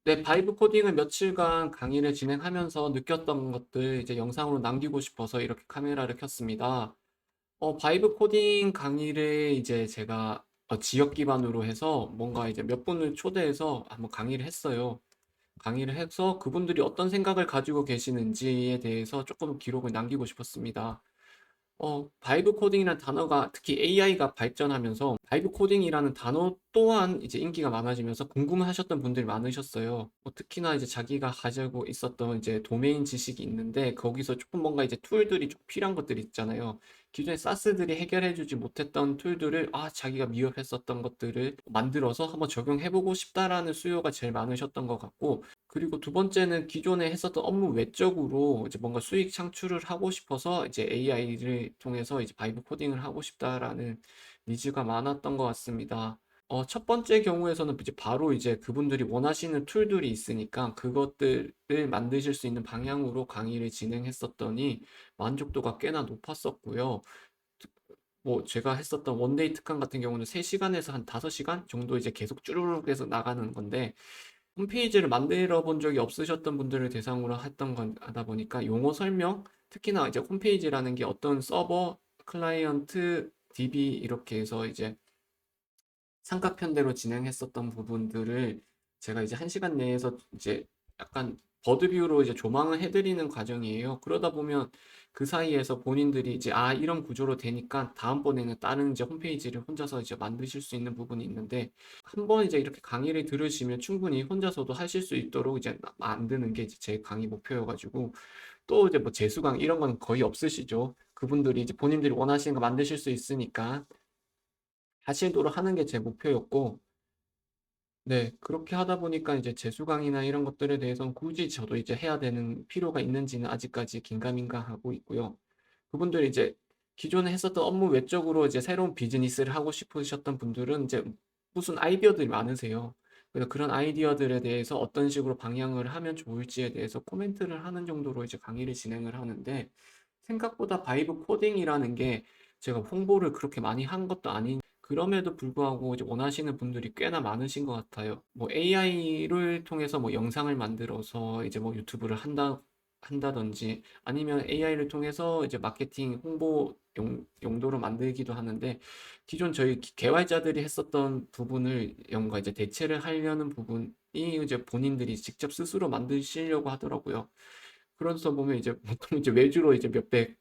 네, 바이브 코딩을 며칠간 강의를 진행하면서 느꼈던 것들 이제 영상으로 남기고 싶어서 이렇게 카메라를 켰습니다. 바이브 코딩 강의를 이제 제가 지역 기반으로 해서 뭔가 이제 몇 분을 초대해서 한번 강의를 했어요. 강의를 해서 그분들이 어떤 생각을 가지고 계시는지에 대해서 조금 기록을 남기고 싶었습니다. 바이브 코딩이라는 단어가 특히 AI가 발전하면서 바이브 코딩이라는 단어 또한 이제 인기가 많아지면서 궁금하셨던 분들이 많으셨어요. 특히나 이제 자기가 가지고 있었던 이제 도메인 지식이 있는데 거기서 조금 뭔가 이제 툴들이 좀 필요한 것들이 있잖아요. 기존에 사스들이 해결해주지 못했던 툴들을 자기가 미흡했었던 것들을 만들어서 한번 적용해보고 싶다라는 수요가 제일 많으셨던 것 같고, 그리고 두 번째는 기존에 했었던 업무 외적으로 이제 뭔가 수익 창출을 하고 싶어서 이제 AI를 통해서 이제 바이브 코딩을 하고 싶다라는 니즈가 많았던 것 같습니다. 첫 번째 경우에서는 이제 바로 이제 그분들이 원하시는 툴들이 있으니까 그것들을 만드실 수 있는 방향으로 강의를 진행했었더니 만족도가 꽤나 높았었고요. 뭐 제가 했었던 원데이 특강 같은 경우는 3시간에서 한 5시간 정도 이제 계속 쭈루룩 해서 나가는 건데, 홈페이지를 만들어 본 적이 없으셨던 분들을 대상으로 했던 건 하다 보니까 용어 설명, 특히나 이제 홈페이지라는 게 어떤 서버, 클라이언트, DB 이렇게 해서 이제 삼각편대로 진행했었던 부분들을 제가 이제 1시간 내에서 이제 약간 버드뷰로 이제 조망을 해드리는 과정이에요. 그러다 보면 그 사이에서 본인들이 이제 이런 구조로 되니까 다음번에는 다른 이제 홈페이지를 혼자서 이제 만드실 수 있는 부분이 있는데, 한번 이제 이렇게 강의를 들으시면 충분히 혼자서도 하실 수 있도록 이제 만드는 게 이제 제 강의 목표여가지고, 또 이제 뭐 재수강 이런 건 거의 없으시죠. 그분들이 이제 본인들이 원하시는 거 만드실 수 있으니까 하시도록 하는 게 제 목표였고, 네, 그렇게 하다 보니까 이제 재수강이나 이런 것들에 대해서는 굳이 저도 이제 해야 되는 필요가 있는지는 아직까지 긴가민가 하고 있고요. 그분들이 이제 기존에 했었던 업무 외적으로 이제 새로운 비즈니스를 하고 싶으셨던 분들은 이제 무슨 아이디어들이 많으세요. 그래서 그런 아이디어들에 대해서 어떤 식으로 방향을 하면 좋을지에 대해서 코멘트를 하는 정도로 이제 강의를 진행을 하는데, 생각보다 바이브 코딩이라는 게 제가 홍보를 그렇게 많이 한 것도 아닌, 그럼에도 불구하고 이제 원하시는 분들이 꽤나 많으신 것 같아요. 뭐 AI를 통해서 뭐 영상을 만들어서 이제 뭐 유튜브를 한다든지, 아니면 AI를 통해서 이제 마케팅 홍보 용도로 만들기도 하는데, 기존 저희 개발자들이 했었던 부분을 영가 이제 대체를 하려는 부분이 이제 본인들이 직접 스스로 만드시려고 하더라고요. 그래서 보면 이제 보통 이제 외주로 이제 몇백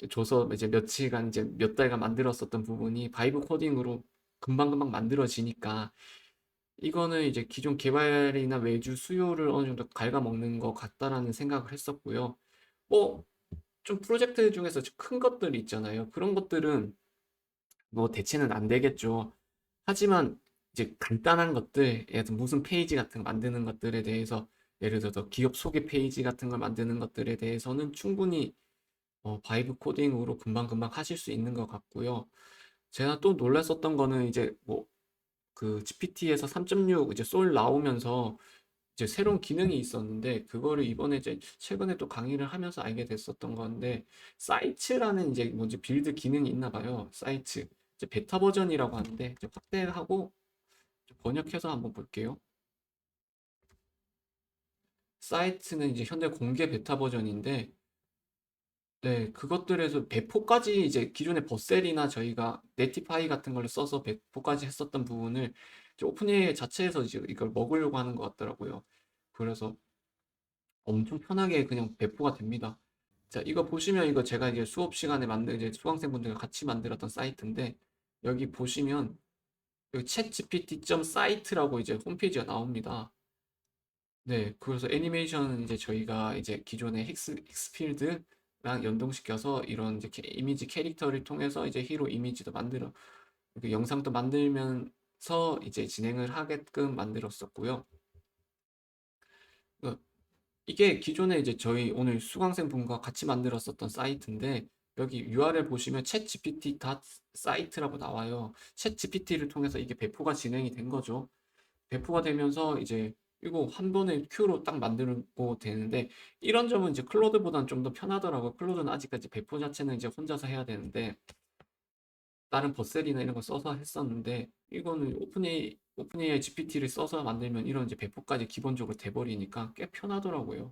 줘서 이제 며칠간 이제 몇 달간 만들었었던 부분이 바이브 코딩으로 금방금방 만들어지니까, 이거는 이제 기존 개발이나 외주 수요를 어느 정도 갉아먹는 것 같다라는 생각을 했었고요. 뭐 좀 프로젝트 중에서 큰 것들이 있잖아요. 그런 것들은 뭐 대체는 안 되겠죠. 하지만 이제 간단한 것들, 예를 들어 무슨 페이지 같은 거 만드는 것들에 대해서, 예를 들어서 기업 소개 페이지 같은 걸 만드는 것들에 대해서는 충분히 바이브 코딩으로 금방금방 하실 수 있는 것 같고요. 제가 또 놀랐었던 거는 이제 뭐 그 GPT에서 3.6 이제 솔 나오면서 이제 새로운 기능이 있었는데, 그거를 이번에 이제 최근에 또 강의를 하면서 알게 됐었던 건데, 사이츠라는 이제 뭐지 빌드 기능이 있나 봐요. 사이츠 이제 베타 버전이라고 하는데, 이제 확대하고 번역해서 한번 볼게요. 사이트는 이제 현재 공개 베타 버전인데, 네, 그것들에서 배포까지 이제 기존의 버셀이나 저희가 네티파이 같은 걸 써서 배포까지 했었던 부분을 이제 오픈AI 자체에서 이제 이걸 먹으려고 하는 것 같더라고요. 그래서 엄청 편하게 그냥 배포가 됩니다. 자, 이거 보시면 이거 제가 이제 수업 시간에 이제 수강생분들과 같이 만들었던 사이트인데, 여기 보시면 여기 chatgpt.site라고 이제 홈페이지가 나옵니다. 네, 그래서 애니메이션은 이제 저희가 이제 기존의 힉스필드랑 연동시켜서 이런 이제 이미지 캐릭터를 통해서 이제 히로 이미지도 만들어, 그 영상도 만들면서 이제 진행을 하게끔 만들었었고요. 어, 이게 기존에 이제 저희 오늘 수강생 분과 같이 만들었었던 사이트인데, 여기 URL 보시면 chatgpt.site라고 나와요. chatgpt를 통해서 이게 배포가 진행이 된 거죠. 배포가 되면서 이제 이거 한 번에 큐로 딱 만들고 되는데, 이런 점은 이제 클로드보다는 좀 더 편하더라고요. 클로드는 아직까지 배포 자체는 이제 혼자서 해야 되는데, 다른 버셀이나 이런 거 써서 했었는데 이거는 오픈AI GPT를 써서 만들면 이런 이제 배포까지 기본적으로 돼버리니까 꽤 편하더라고요.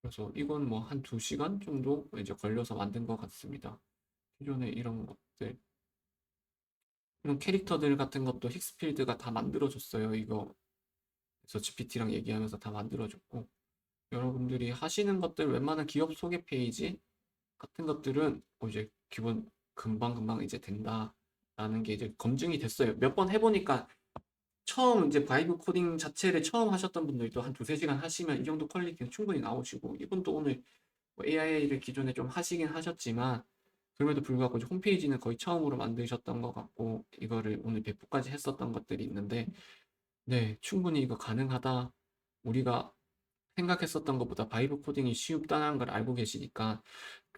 그래서 이건 뭐 한 2시간 정도 이제 걸려서 만든 것 같습니다. 기존에 이런 것들, 이런 캐릭터들 같은 것도 힉스필드가 다 만들어줬어요. 이거 그래서 GPT랑 얘기하면서 다 만들어줬고, 여러분들이 하시는 것들 웬만한 기업 소개 페이지 같은 것들은 이제 기본 금방금방 이제 된다라는 게 이제 검증이 됐어요. 몇 번 해보니까 처음 이제 바이브 코딩 자체를 처음 하셨던 분들도 한 두세 시간 하시면 이 정도 퀄리티는 충분히 나오시고, 이분도 오늘 AI를 기존에 좀 하시긴 하셨지만 그럼에도 불구하고 이제 홈페이지는 거의 처음으로 만드셨던 것 같고 이거를 오늘 배포까지 했었던 것들이 있는데, 네, 충분히 이거 가능하다. 우리가 생각했었던 것보다 바이브 코딩이 쉽다는 걸 알고 계시니까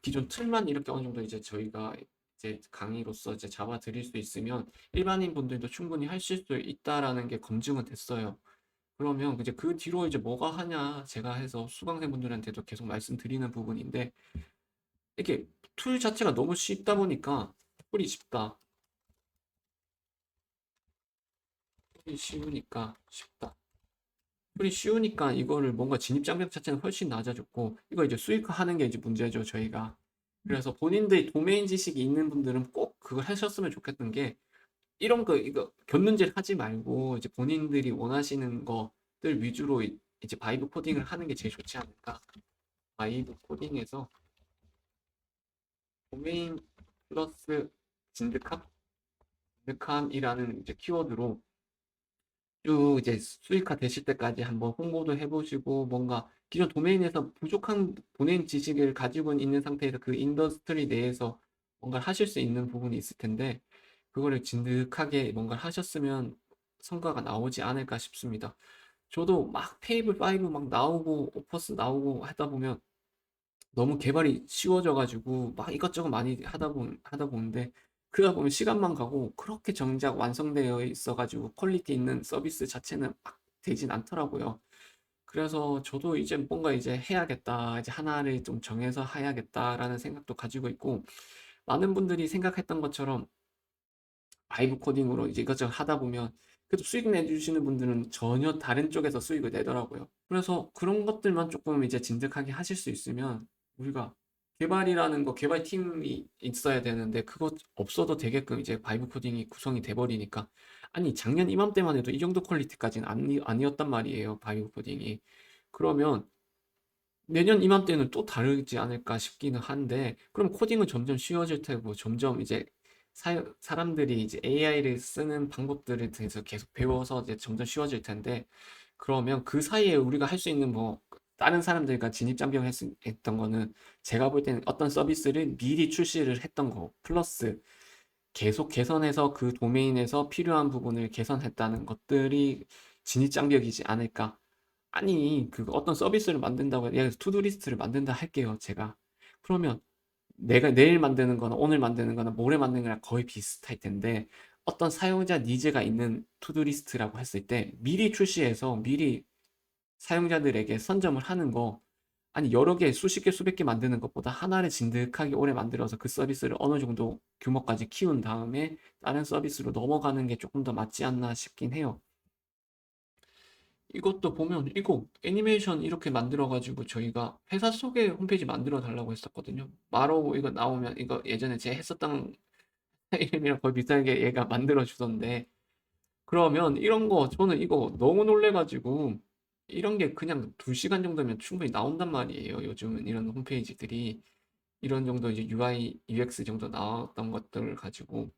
기존 틀만 이렇게 어느 정도 이제 저희가 이제 강의로서 이제 잡아 드릴 수 있으면 일반인 분들도 충분히 하실 수 있다라는 게 검증은 됐어요. 그러면 이제 그 뒤로 이제 뭐가 하냐 제가 해서 수강생분들한테도 계속 말씀드리는 부분인데, 이게 툴 자체가 너무 쉽다 보니까 툴이 쉽다. 툴이 쉬우니까 쉽다. 툴이 쉬우니까 이거를 뭔가 진입 장벽 자체는 훨씬 낮아졌고 이거 이제 수익화하는 게 이제 문제죠 저희가. 그래서 본인들이 도메인 지식이 있는 분들은 꼭 그걸 하셨으면 좋겠던 게, 이런 거 이거 견눈질 하지 말고 이제 본인들이 원하시는 것들 위주로 이제 바이브 코딩을 하는 게 제일 좋지 않을까. 바이브 코딩에서 도메인 플러스 진득함, 진득함이라는 이제 키워드로 쭉 이제 수익화 되실 때까지 한번 홍보도 해보시고, 뭔가 기존 도메인에서 부족한 도메인 지식을 가지고 있는 상태에서 그 인더스트리 내에서 뭔가를 하실 수 있는 부분이 있을 텐데 그거를 진득하게 뭔가를 하셨으면 성과가 나오지 않을까 싶습니다. 저도 막 페이블 5 막 나오고 오퍼스 나오고 하다 보면 너무 개발이 쉬워져가지고 막 이것저것 많이 하다 보는데, 그러다 보면 시간만 가고 그렇게 정작 완성되어 있어가지고 퀄리티 있는 서비스 자체는 막 되진 않더라고요. 그래서 저도 이제 뭔가 이제 해야겠다, 이제 하나를 좀 정해서 해야겠다라는 생각도 가지고 있고, 많은 분들이 생각했던 것처럼 바이브 코딩으로 이제 이것저것 하다 보면 그래도 수익 내주시는 분들은 전혀 다른 쪽에서 수익을 내더라고요. 그래서 그런 것들만 조금 이제 진득하게 하실 수 있으면, 우리가 개발이라는 거 개발 팀이 있어야 되는데 그거 없어도 되게끔 이제 바이브 코딩이 구성이 돼 버리니까, 아니 작년 이맘때만 해도 이 정도 퀄리티까지는 아니었단 말이에요 바이브 코딩이. 그러면 내년 이맘때는 또 다르지 않을까 싶기는 한데, 그럼 코딩은 점점 쉬워질 테고 점점 이제 사람들이 이제 AI를 쓰는 방법들에 대해서 계속 배워서 이제 점점 쉬워질 텐데, 그러면 그 사이에 우리가 할 수 있는 뭐 다른 사람들과 진입장벽 했던 거는, 제가 볼 때는 어떤 서비스를 미리 출시를 했던 거 플러스 계속 개선해서 그 도메인에서 필요한 부분을 개선했다는 것들이 진입장벽이지 않을까. 아니 그 어떤 서비스를 만든다고 예를 들어서 투두리스트를 만든다 할게요 제가. 그러면 내가 내일 만드는 거나 오늘 만드는 거나 모레 만드는 거랑 거의 비슷할 텐데, 어떤 사용자 니즈가 있는 투두리스트라고 했을 때 미리 출시해서 미리 사용자들에게 선점을 하는 거, 아니 여러 개 수십 개 수백 개 만드는 것보다 하나를 진득하게 오래 만들어서 그 서비스를 어느 정도 규모까지 키운 다음에 다른 서비스로 넘어가는 게 조금 더 맞지 않나 싶긴 해요. 이것도 보면 이거 애니메이션 이렇게 만들어 가지고 저희가 회사 소개 홈페이지 만들어 달라고 했었거든요. 마로 이거 나오면 이거 예전에 제가 했었던 이름이랑 거의 비슷하게 얘가 만들어 주던데, 그러면 이런 거 저는 이거 너무 놀래 가지고, 이런 게 그냥 2시간 정도면 충분히 나온단 말이에요. 요즘은 이런 홈페이지들이 이런 정도 이제 UI, UX 정도 나왔던 것들을 가지고.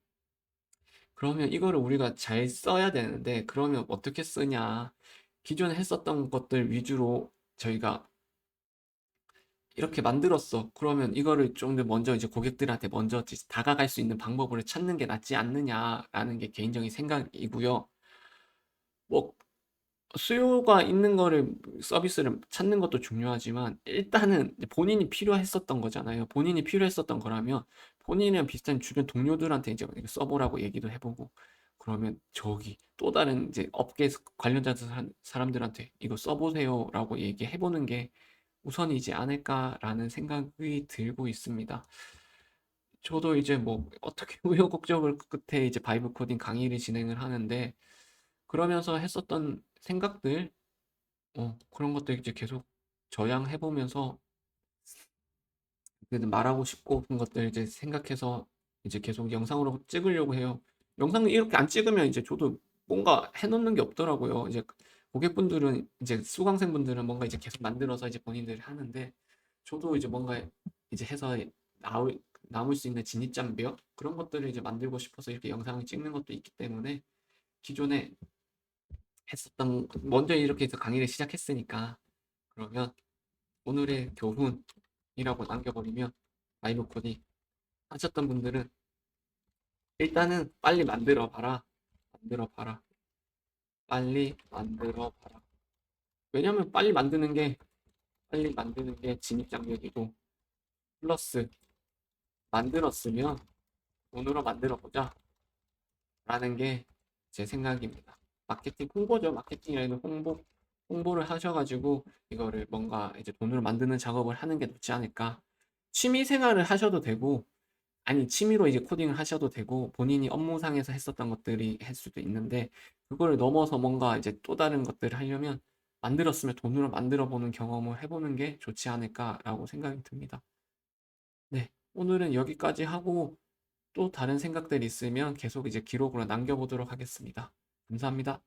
그러면 이거를 우리가 잘 써야 되는데 그러면 어떻게 쓰냐? 기존에 했었던 것들 위주로 저희가 이렇게 만들었어. 그러면 이거를 좀 더 먼저 이제 고객들한테 먼저 다가갈 수 있는 방법을 찾는 게 낫지 않느냐라는 게 개인적인 생각이고요. 뭐 수요가 있는 거를 서비스를 찾는 것도 중요하지만 일단은 본인이 필요했었던 거잖아요. 본인이 필요했었던 거라면 본인이랑 비슷한 주변 동료들한테 이제 써보라고 얘기도 해보고, 그러면 저기 또 다른 이제 업계 관련자 사람들한테 이거 써보세요라고 얘기해보는 게 우선이지 않을까라는 생각이 들고 있습니다. 저도 이제 뭐 어떻게 우여곡절 끝에 이제 바이브 코딩 강의를 진행을 하는데, 그러면서 했었던 생각들, 그런 것들 이제 계속 저장해 보면서 그 말하고 싶고 그런 것들 이제 생각해서 이제 계속 영상으로 찍으려고 해요. 영상을 이렇게 안 찍으면 이제 저도 뭔가 해 놓는 게 없더라고요. 이제 고객분들은 이제 수강생분들은 뭔가 이제 계속 만들어서 이제 본인들이 하는데, 저도 이제 뭔가 이제 해서 나올 남을 수 있는 진입장벽 그런 것들을 이제 만들고 싶어서 이렇게 영상을 찍는 것도 있기 때문에, 기존에 했었던 먼저 이렇게 해서 강의를 시작했으니까 그러면 오늘의 교훈이라고 남겨버리면, 라이브 코딩 하셨던 분들은 일단은 빨리 만들어 봐라. 만들어 봐라. 빨리 만들어 봐라. 왜냐면 빨리 만드는 게 진입 장벽이고, 플러스 만들었으면 돈으로 만들어 보자 라는 게 제 생각입니다. 마케팅 홍보죠. 마케팅이라는 홍보를 하셔가지고 이거를 뭔가 이제 돈으로 만드는 작업을 하는 게 좋지 않을까. 취미 생활을 하셔도 되고, 아니 취미로 이제 코딩을 하셔도 되고, 본인이 업무상에서 했었던 것들이 할 수도 있는데, 그걸 넘어서 뭔가 이제 또 다른 것들을 하려면 만들었으면 돈으로 만들어 보는 경험을 해보는 게 좋지 않을까라고 생각이 듭니다. 네, 오늘은 여기까지 하고 또 다른 생각들 있으면 계속 이제 기록으로 남겨보도록 하겠습니다. 감사합니다.